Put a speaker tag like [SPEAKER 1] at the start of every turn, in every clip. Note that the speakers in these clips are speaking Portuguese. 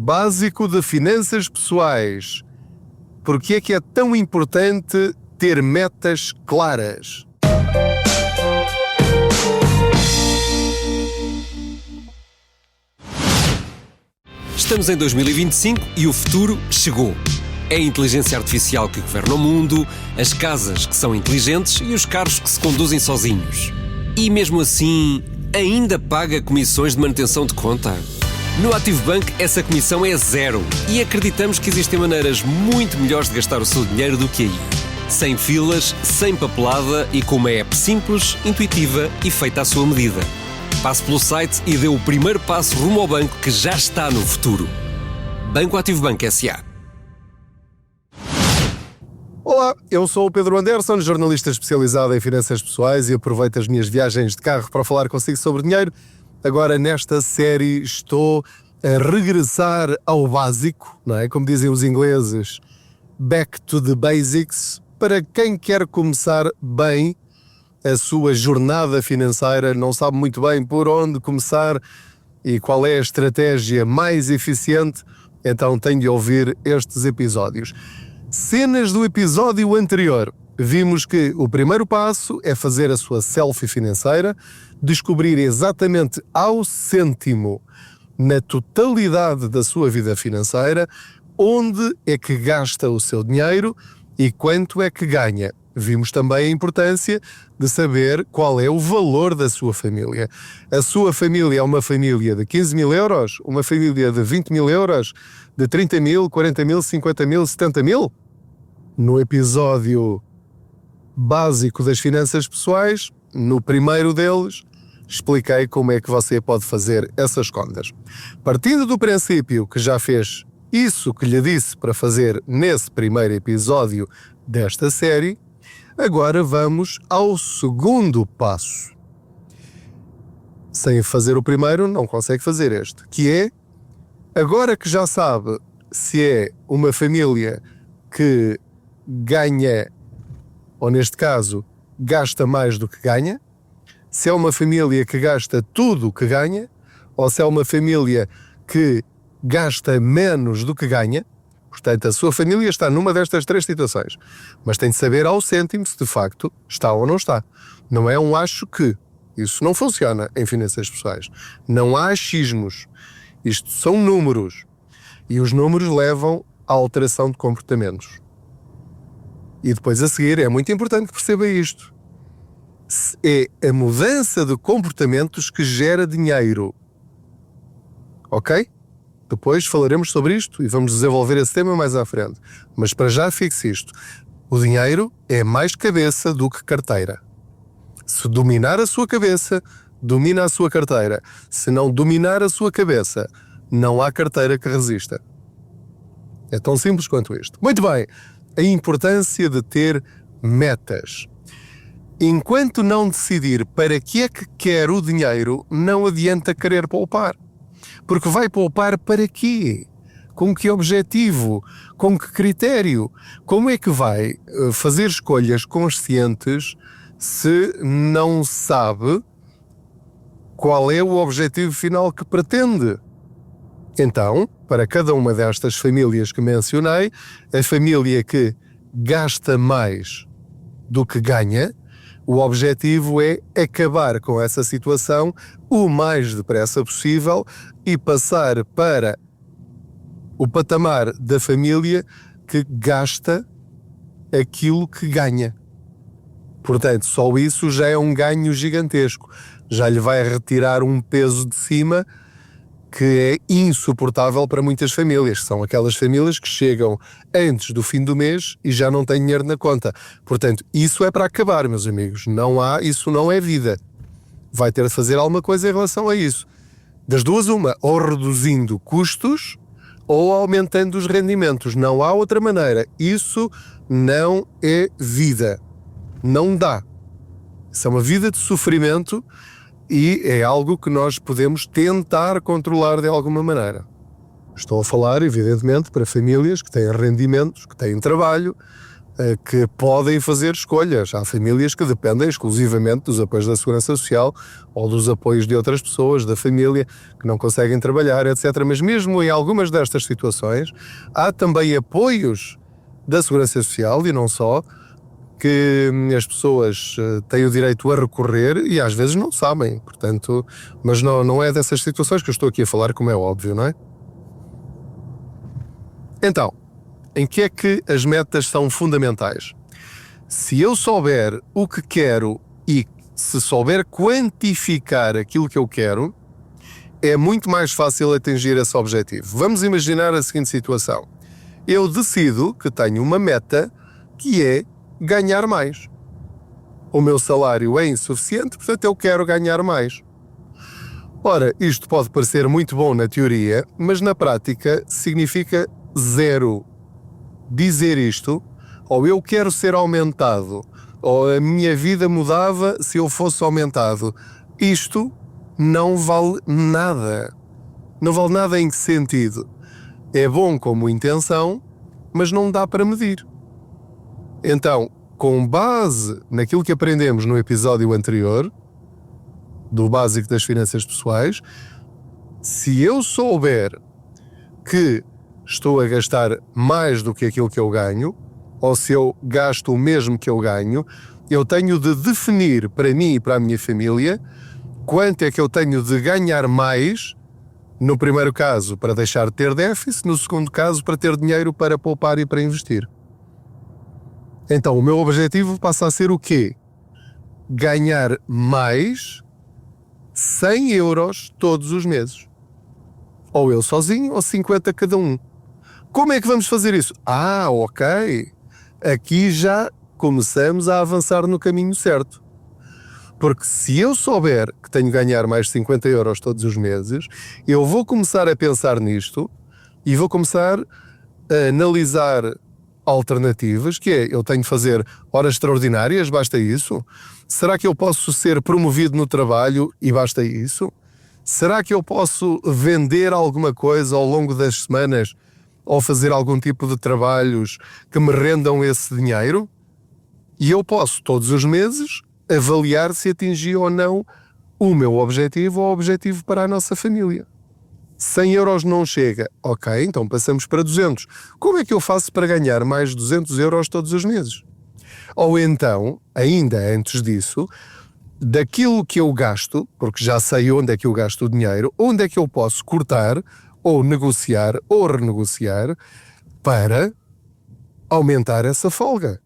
[SPEAKER 1] Básico de finanças pessoais. Porque é que é tão importante ter metas claras?
[SPEAKER 2] Estamos em 2025 e o futuro chegou. É a inteligência artificial que governa o mundo, as casas que são inteligentes e os carros que se conduzem sozinhos. E mesmo assim, ainda paga comissões de manutenção de conta? No ActiveBank essa comissão é zero e acreditamos que existem maneiras muito melhores de gastar o seu dinheiro do que aí. Sem filas, sem papelada e com uma app simples, intuitiva e feita à sua medida. Passe pelo site e dê o primeiro passo rumo ao banco que já está no futuro. Banco ActiveBank S.A.
[SPEAKER 1] Olá, eu sou o Pedro Anderson, jornalista especializado em finanças pessoais e aproveito as minhas viagens de carro para falar consigo sobre dinheiro. Agora, nesta série, estou a regressar ao básico, não é? Como dizem os ingleses, back to the basics, para quem quer começar bem a sua jornada financeira, não sabe muito bem por onde começar e qual é a estratégia mais eficiente, então tem de ouvir estes episódios. Cenas do episódio anterior. Vimos que o primeiro passo é fazer a sua selfie financeira, descobrir exatamente ao cêntimo, na totalidade da sua vida financeira, onde é que gasta o seu dinheiro e quanto é que ganha. Vimos também a importância de saber qual é o valor da sua família. A sua família é uma família de 15 mil euros? Uma família de 20 mil euros? De 30 mil, 40 mil, 50 mil, 70 mil? No episódio básico das finanças pessoais, no primeiro deles, expliquei como é que você pode fazer essas contas. Partindo do princípio que já fez isso que lhe disse para fazer nesse primeiro episódio desta série, agora vamos ao segundo passo. Sem fazer o primeiro, não consegue fazer este, que é, agora que já sabe se é uma família que ganha, ou neste caso, gasta mais do que ganha, se é uma família que gasta tudo o que ganha, ou se é uma família que gasta menos do que ganha. Portanto, a sua família está numa destas três situações. Mas tem de saber ao cêntimo se de facto está ou não está. Não é um acho que. Isso não funciona em finanças pessoais. Não há achismos. Isto são números. E os números levam à alteração de comportamentos. E depois a seguir é muito importante que perceba isto. É a mudança de comportamentos que gera dinheiro. Ok? Depois falaremos sobre isto e vamos desenvolver esse tema mais à frente. Mas para já fixe isto. O dinheiro é mais cabeça do que carteira. Se dominar a sua cabeça, domina a sua carteira. Se não dominar a sua cabeça, não há carteira que resista. É tão simples quanto isto. Muito bem. A importância de ter metas. Enquanto não decidir para que é que quer o dinheiro, não adianta querer poupar. Porque vai poupar para quê? Com que objetivo? Com que critério? Como é que vai fazer escolhas conscientes se não sabe qual é o objetivo final que pretende? Então, para cada uma destas famílias que mencionei, a família que gasta mais do que ganha, o objetivo é acabar com essa situação o mais depressa possível e passar para o patamar da família que gasta aquilo que ganha. Portanto, só isso já é um ganho gigantesco. Já lhe vai retirar um peso de cima que é insuportável para muitas famílias. São aquelas famílias que chegam antes do fim do mês e já não têm dinheiro na conta. Portanto, isso é para acabar, meus amigos. Isso não é vida. Vai ter de fazer alguma coisa em relação a isso. Das duas, uma, ou reduzindo custos ou aumentando os rendimentos. Não há outra maneira. Isso não é vida. Não dá. Isso é uma vida de sofrimento e é algo que nós podemos tentar controlar de alguma maneira. Estou a falar, evidentemente, para famílias que têm rendimentos, que têm trabalho, que podem fazer escolhas. Há famílias que dependem exclusivamente dos apoios da Segurança Social ou dos apoios de outras pessoas, da família, que não conseguem trabalhar, etc. Mas mesmo em algumas destas situações, há também apoios da Segurança Social, e não só, que as pessoas têm o direito a recorrer e às vezes não sabem. Portanto, mas não é dessas situações que eu estou aqui a falar, como é óbvio, não é? Então, em que é que as metas são fundamentais? Se eu souber o que quero e se souber quantificar aquilo que eu quero, é muito mais fácil atingir esse objetivo. Vamos imaginar a seguinte situação. Eu decido que tenho uma meta que é ganhar mais. O meu salário é insuficiente, portanto eu quero ganhar mais. Ora, isto pode parecer muito bom na teoria, mas na prática significa zero. Dizer isto, ou eu quero ser aumentado, ou a minha vida mudava se eu fosse aumentado. Isto não vale nada. Não vale nada em que sentido? É bom como intenção, mas não dá para medir. Então, com base naquilo que aprendemos no episódio anterior, do básico das finanças pessoais, se eu souber que estou a gastar mais do que aquilo que eu ganho, ou se eu gasto o mesmo que eu ganho, eu tenho de definir para mim e para a minha família quanto é que eu tenho de ganhar mais, no primeiro caso para deixar de ter déficit, no segundo caso para ter dinheiro para poupar e para investir. Então o meu objetivo passa a ser o quê? Ganhar mais 100 euros todos os meses. Ou eu sozinho, ou 50 cada um. Como é que vamos fazer isso? Ok. Aqui já começamos a avançar no caminho certo. Porque se eu souber que tenho de ganhar mais 50 euros todos os meses, eu vou começar a pensar nisto e vou começar a analisar alternativas, que é, eu tenho de fazer horas extraordinárias, basta isso? Será que eu posso ser promovido no trabalho e basta isso? Será que eu posso vender alguma coisa ao longo das semanas ou fazer algum tipo de trabalhos que me rendam esse dinheiro? E eu posso, todos os meses, avaliar se atingi ou não o meu objetivo ou o objetivo para a nossa família. 100 euros não chega. Ok, então passamos para 200. Como é que eu faço para ganhar mais 200 euros todos os meses? Ou então, ainda antes disso, daquilo que eu gasto, porque já sei onde é que eu gasto o dinheiro, onde é que eu posso cortar, ou negociar, ou renegociar, para aumentar essa folga.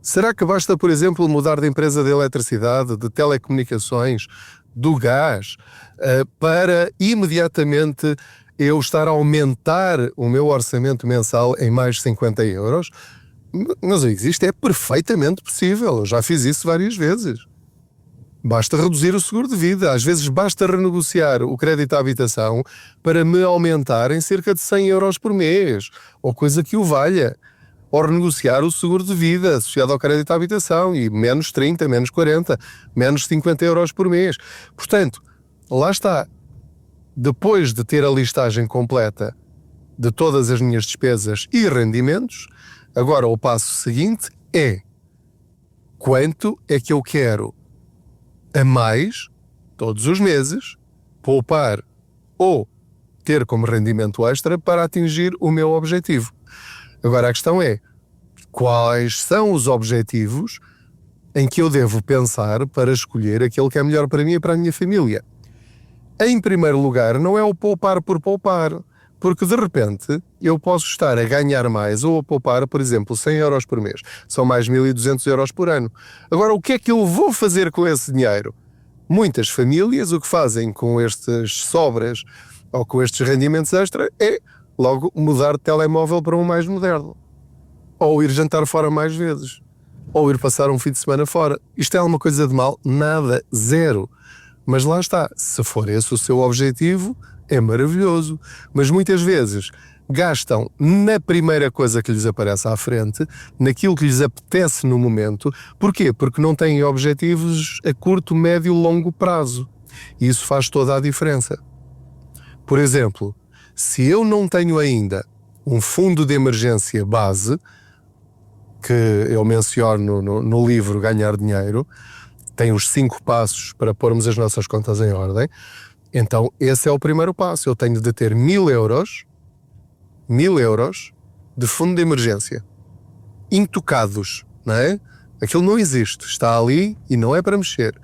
[SPEAKER 1] Será que basta, por exemplo, mudar de empresa de eletricidade, de telecomunicações, do gás, para imediatamente eu estar a aumentar o meu orçamento mensal em mais 50 euros? Meus amigos, isto é perfeitamente possível. Eu já fiz isso várias vezes. Basta reduzir o seguro de vida. Às vezes basta renegociar o crédito à habitação para me aumentar em cerca de 100 euros por mês, ou coisa que o valha. Ou renegociar o seguro de vida associado ao crédito à habitação e menos 30, menos 40, menos 50 euros por mês. Portanto, lá está. Depois de ter a listagem completa de todas as minhas despesas e rendimentos, agora o passo seguinte é: quanto é que eu quero a mais, todos os meses, poupar ou ter como rendimento extra para atingir o meu objetivo? Agora a questão é, quais são os objetivos em que eu devo pensar para escolher aquele que é melhor para mim e para a minha família? Em primeiro lugar, não é o poupar por poupar, porque de repente eu posso estar a ganhar mais ou a poupar, por exemplo, 100 euros por mês. São mais 1.200 euros por ano. Agora, o que é que eu vou fazer com esse dinheiro? Muitas famílias o que fazem com estas sobras ou com estes rendimentos extra é logo mudar de telemóvel para um mais moderno. Ou ir jantar fora mais vezes. Ou ir passar um fim de semana fora. Isto é alguma coisa de mal? Nada. Zero. Mas lá está. Se for esse o seu objetivo, é maravilhoso. Mas muitas vezes gastam na primeira coisa que lhes aparece à frente, naquilo que lhes apetece no momento. Porquê? Porque não têm objetivos a curto, médio e longo prazo. E isso faz toda a diferença. Por exemplo, se eu não tenho ainda um fundo de emergência base, que eu menciono no livro Ganhar Dinheiro, tem os 5 passos para pormos as nossas contas em ordem. Então esse é o primeiro passo. Eu tenho de ter 1.000 euros de fundo de emergência, intocados, não é? Aquilo não existe, está ali e não é para mexer.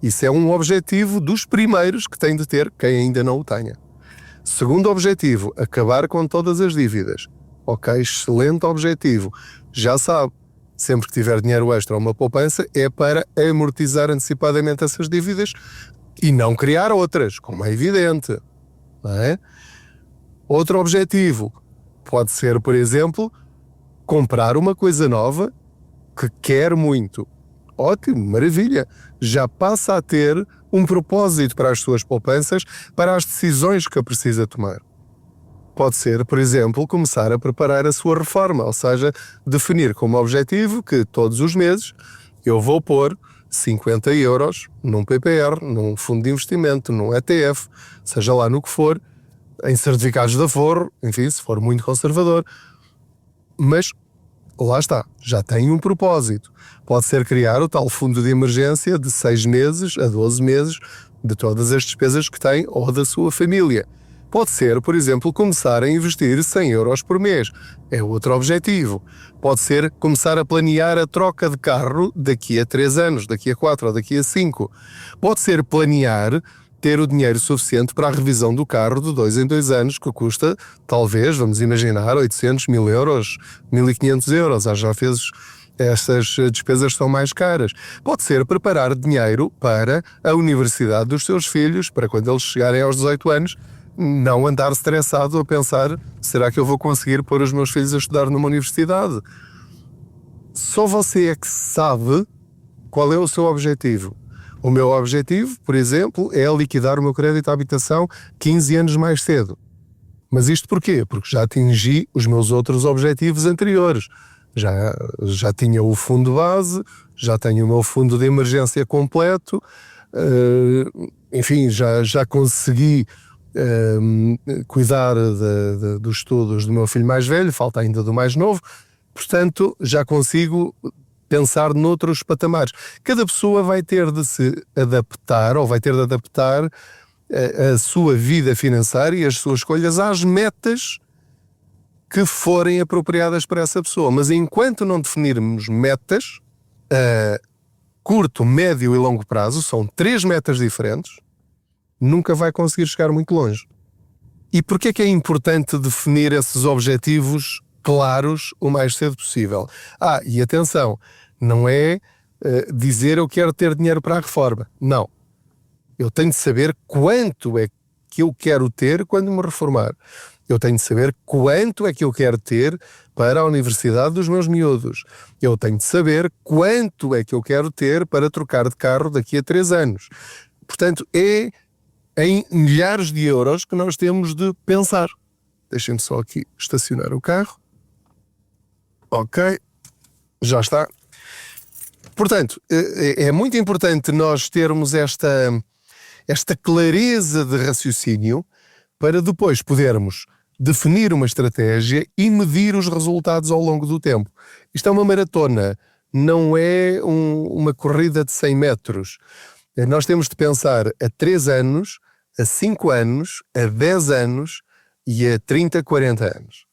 [SPEAKER 1] Isso é um objetivo dos primeiros que tem de ter quem ainda não o tenha. Segundo objetivo, acabar com todas as dívidas. Ok, excelente objetivo. Já sabe, sempre que tiver dinheiro extra ou uma poupança, é para amortizar antecipadamente essas dívidas e não criar outras, como é evidente. Não é? Outro objetivo pode ser, por exemplo, comprar uma coisa nova que quer muito. Ótimo, maravilha. Já passa a ter um propósito para as suas poupanças, para as decisões que precisa tomar. Pode ser, por exemplo, começar a preparar a sua reforma, ou seja, definir como objetivo que todos os meses eu vou pôr 50 euros num PPR, num fundo de investimento, num ETF, seja lá no que for, em certificados de aforro, enfim, se for muito conservador. Mas lá está, já tem um propósito. Pode ser criar o tal fundo de emergência de 6 meses a 12 meses de todas as despesas que tem ou da sua família. Pode ser, por exemplo, começar a investir 100 euros por mês. É outro objetivo. Pode ser começar a planear a troca de carro daqui a 3 anos, daqui a 4 ou daqui a 5. Pode ser planear ter o dinheiro suficiente para a revisão do carro de 2 em 2 anos, que custa, talvez, vamos imaginar, 800, 1.000 euros, 1.500 euros. Às vezes estas despesas são mais caras. Pode ser preparar dinheiro para a universidade dos seus filhos, para quando eles chegarem aos 18 anos, não andar estressado a pensar, será que eu vou conseguir pôr os meus filhos a estudar numa universidade? Só você é que sabe qual é o seu objetivo. O meu objetivo, por exemplo, é liquidar o meu crédito à habitação 15 anos mais cedo. Mas isto porquê? Porque já atingi os meus outros objetivos anteriores. Já tinha o fundo base, já tenho o meu fundo de emergência completo, enfim, já consegui cuidar dos estudos do meu filho mais velho, falta ainda do mais novo, portanto já consigo pensar noutros patamares. Cada pessoa vai ter de se adaptar, ou vai ter de adaptar a sua vida financeira e as suas escolhas às metas que forem apropriadas para essa pessoa. Mas enquanto não definirmos metas a curto, médio e longo prazo, são 3 metas diferentes, nunca vai conseguir chegar muito longe. E porquê é que é importante definir esses objetivos claros o mais cedo possível? E atenção, não é dizer eu quero ter dinheiro para a reforma. Não. Eu tenho de saber quanto é que eu quero ter quando me reformar. Eu tenho de saber quanto é que eu quero ter para a universidade dos meus miúdos. Eu tenho de saber quanto é que eu quero ter para trocar de carro daqui a 3 anos. Portanto, é em milhares de euros que nós temos de pensar. Deixem-me só aqui estacionar o carro. Ok, já está. Portanto, é muito importante nós termos esta clareza de raciocínio para depois podermos definir uma estratégia e medir os resultados ao longo do tempo. Isto é uma maratona, não é uma corrida de 100 metros. Nós temos de pensar a 3 anos, a 5 anos, a 10 anos e a 30, 40 anos.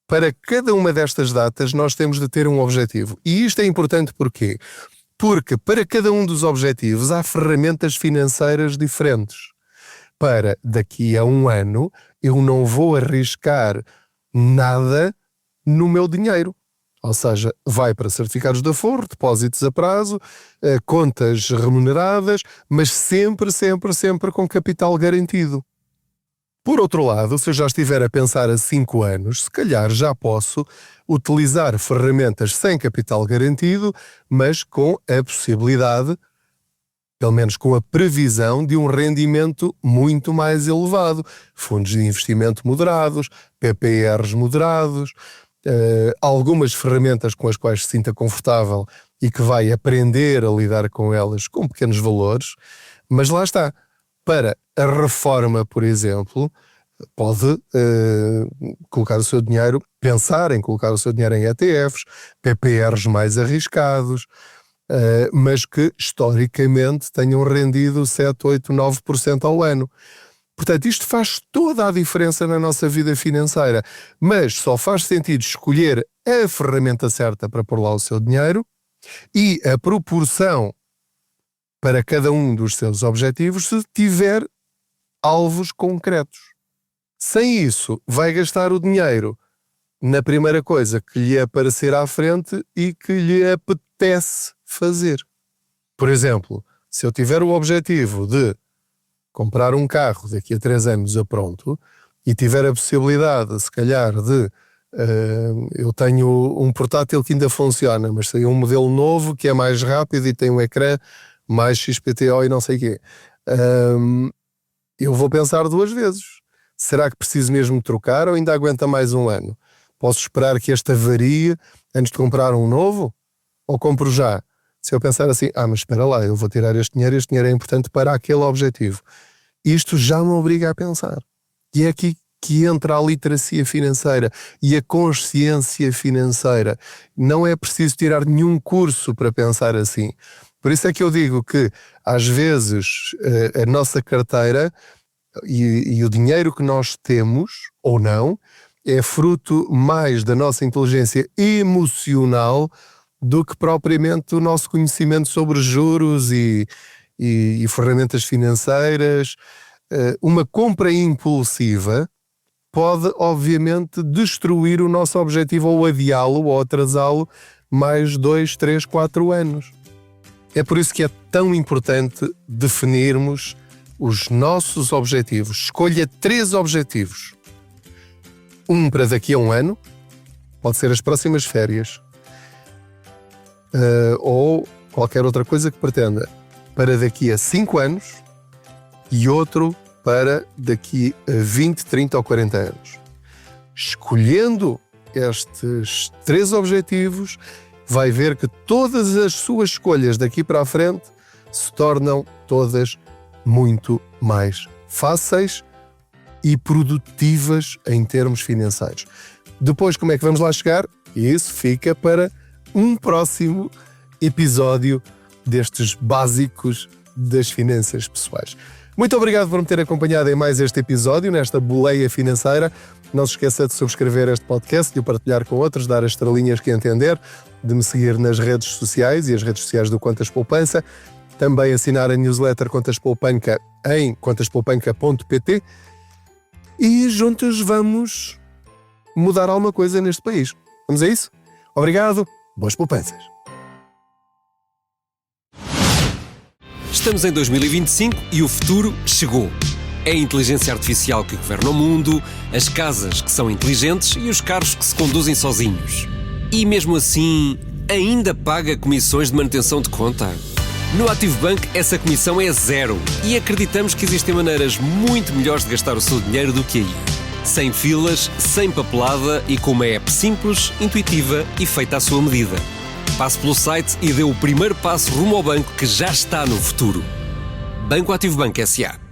[SPEAKER 1] Para cada uma destas datas nós temos de ter um objetivo. E isto é importante porquê? Porque para cada um dos objetivos há ferramentas financeiras diferentes. Para daqui a 1 ano eu não vou arriscar nada no meu dinheiro. Ou seja, vai para certificados de aforro, depósitos a prazo, contas remuneradas, mas sempre com capital garantido. Por outro lado, se eu já estiver a pensar a 5 anos, se calhar já posso utilizar ferramentas sem capital garantido, mas com a possibilidade, pelo menos com a previsão, de um rendimento muito mais elevado. Fundos de investimento moderados, PPRs moderados, algumas ferramentas com as quais se sinta confortável e que vai aprender a lidar com elas com pequenos valores. Mas lá está. Para a reforma, por exemplo, Pode colocar o seu dinheiro, pensar em colocar o seu dinheiro em ETFs, PPRs mais arriscados, mas que historicamente tenham rendido 7, 8, 9% ao ano. Portanto, isto faz toda a diferença na nossa vida financeira, mas só faz sentido escolher a ferramenta certa para pôr lá o seu dinheiro e a proporção para cada um dos seus objetivos se tiver alvos concretos. Sem isso, vai gastar o dinheiro na primeira coisa que lhe aparecer à frente e que lhe apetece fazer. Por exemplo, se eu tiver o objetivo de comprar um carro daqui a 3 anos a pronto e tiver a possibilidade, se calhar, de eu tenho um portátil que ainda funciona, mas tem um modelo novo que é mais rápido e tem um ecrã mais XPTO e não sei o quê. Eu vou pensar 2 vezes. Será que preciso mesmo trocar ou ainda aguenta mais um ano? Posso esperar que esta varie antes de comprar um novo? Ou compro já? Se eu pensar assim, mas espera lá, eu vou tirar este dinheiro é importante para aquele objetivo. Isto já me obriga a pensar. E é aqui que entra a literacia financeira e a consciência financeira. Não é preciso tirar nenhum curso para pensar assim. Por isso é que eu digo que, às vezes, a nossa carteira e o dinheiro que nós temos, ou não, é fruto mais da nossa inteligência emocional do que propriamente o nosso conhecimento sobre juros e ferramentas financeiras. Uma compra impulsiva pode, obviamente, destruir o nosso objetivo ou adiá-lo ou atrasá-lo mais 2, 3, 4 anos. É por isso que é tão importante definirmos os nossos objetivos. Escolha 3 objetivos. Um para daqui a 1 ano, pode ser as próximas férias, ou qualquer outra coisa que pretenda, para daqui a 5 anos, e outro para daqui a 20, 30 ou 40 anos. Escolhendo estes 3 objetivos, vai ver que todas as suas escolhas daqui para a frente se tornam todas muito mais fáceis e produtivas em termos financeiros. Depois, como é que vamos lá chegar? Isso fica para um próximo episódio destes básicos das finanças pessoais. Muito obrigado por me ter acompanhado em mais este episódio, nesta boleia financeira. Não se esqueça de subscrever este podcast, de o partilhar com outros, dar as estrelinhas que entender, de me seguir nas redes sociais e as redes sociais do Contas Poupança. Também assinar a newsletter Contas Poupança em contaspoupanca.pt e juntos vamos mudar alguma coisa neste país. Vamos a isso? Obrigado, boas poupanças!
[SPEAKER 2] Estamos em 2025 e o futuro chegou. É a inteligência artificial que governa o mundo, as casas que são inteligentes e os carros que se conduzem sozinhos. E mesmo assim, ainda paga comissões de manutenção de conta? No Active Bank essa comissão é 0 e acreditamos que existem maneiras muito melhores de gastar o seu dinheiro do que aí. Sem filas, sem papelada e com uma app simples, intuitiva e feita à sua medida. Passe pelo site e dê o primeiro passo rumo ao banco que já está no futuro. Banco Active Bank S.A.